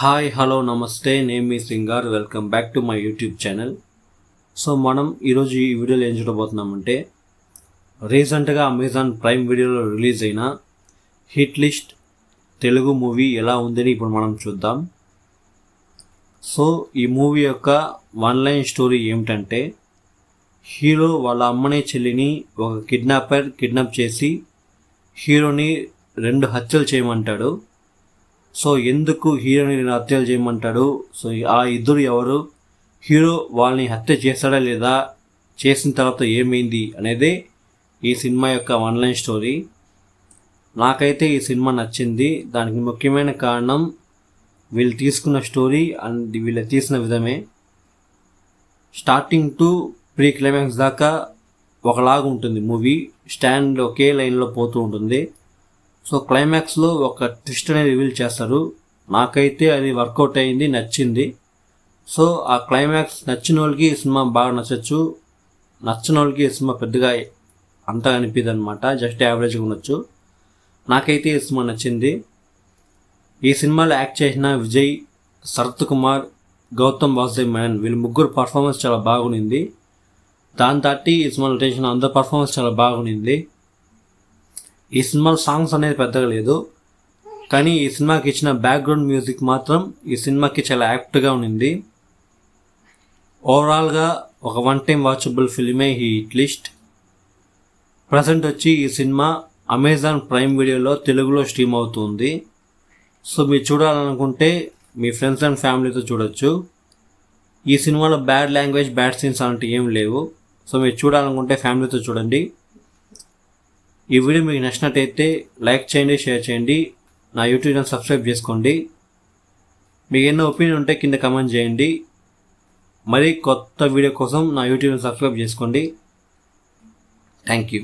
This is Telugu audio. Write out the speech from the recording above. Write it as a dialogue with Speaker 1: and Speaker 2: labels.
Speaker 1: హాయ్ హలో నమస్తే, name me Singar. Welcome back to my YouTube channel. So మనం ఈరోజు ఈ వీడియోలో ఏం చూడబోతున్నామంటే, రీసెంట్గా అమెజాన్ ప్రైమ్ వీడియోలో రిలీజ్ అయిన హిట్ లిస్ట్ తెలుగు మూవీ ఎలా ఉందని ఇప్పుడు మనం చూద్దాం. సో ఈ మూవీ యొక్క వన్ లైన్ స్టోరీ ఏమిటంటే, హీరో వాళ్ళ అమ్మని చెల్లిని ఒక కిడ్నాప్ చేసి హీరోని 2 హత్యలు చేయమంటాడు. సో ఎందుకు హీరోని 2 హత్యలు చేయమంటాడు, సో ఆ ఇద్దరు ఎవరు, హీరో వాళ్ళని హత్య చేస్తాడా లేదా, చేసిన తర్వాత ఏమైంది అనేదే ఈ సినిమా యొక్క వన్ లైన్ స్టోరీ. నాకైతే ఈ సినిమా నచ్చింది. దానికి ముఖ్యమైన కారణం వీళ్ళు తీసుకున్న స్టోరీ అండ్ వీళ్ళు తీసిన విధమే. స్టార్టింగ్ టు ప్రీ క్లైమాక్స్ దాకా ఒకలాగా ఉంటుంది మూవీ, స్టాండ్ ఒకే లైన్లో పోతూ ఉంటుంది. సో క్లైమాక్స్లో ఒక ట్విస్ట్ అనేది రివీల్ చేస్తారు. నాకైతే అది వర్కౌట్ అయింది, నచ్చింది. సో ఆ క్లైమాక్స్ నచ్చిన వాళ్ళకి ఈ సినిమా బాగా నచ్చచ్చు, నచ్చిన వాళ్ళకి ఈ సినిమా పెద్దగా అంతా అనిపిదు అనమాట, జస్ట్ యావరేజ్గా ఉండొచ్చు. నాకైతే ఈ సినిమా నచ్చింది. ఈ సినిమాలో యాక్ట్ చేసిన విజయ్, శరత్ కుమార్, గౌతమ్ వాసుదేవ్ మేనన్, వీళ్ళు ముగ్గురు పర్ఫార్మెన్స్ చాలా బాగుంది. దాని తట్టి ఈ సినిమాలో చేసిన అందరి పర్ఫార్మెన్స్ చాలా బాగుంది. ఈ సినిమాలో సాంగ్స్ అనేది పెద్దగా లేదు, కానీ ఈ సినిమాకి ఇచ్చిన బ్యాక్గ్రౌండ్ మ్యూజిక్ మాత్రం ఈ సినిమాకి చాలా యాప్ట్గా ఉంది. ఓవరాల్గా ఒక వన్ టైం వాచబుల్ ఫిల్మే ఈ హిట్ లిస్ట్. ప్రజెంట్ వచ్చి ఈ సినిమా అమెజాన్ ప్రైమ్ వీడియోలో తెలుగులో స్ట్రీమ్ అవుతుంది. సో మీరు చూడాలనుకుంటే మీ ఫ్రెండ్స్ అండ్ ఫ్యామిలీతో చూడొచ్చు. ఈ సినిమాలో బ్యాడ్ లాంగ్వేజ్, బ్యాడ్ సీన్స్ అలాంటివి ఏం లేవు. సో మీరు చూడాలనుకుంటే ఫ్యామిలీతో చూడండి. ఈ వీడియో మీకు నచ్చినట్టయితే లైక్ చేయండి, షేర్ చేయండి, నా యూట్యూబ్ ఛానల్ సబ్స్క్రైబ్ చేసుకోండి. మీకు ఎన్నో ఒపీనియన్ ఉంటే కింద కామెంట్ చేయండి. మరి కొత్త వీడియో కోసం నా యూట్యూబ్ ఛానల్ సబ్స్క్రైబ్ చేసుకోండి. Thank you.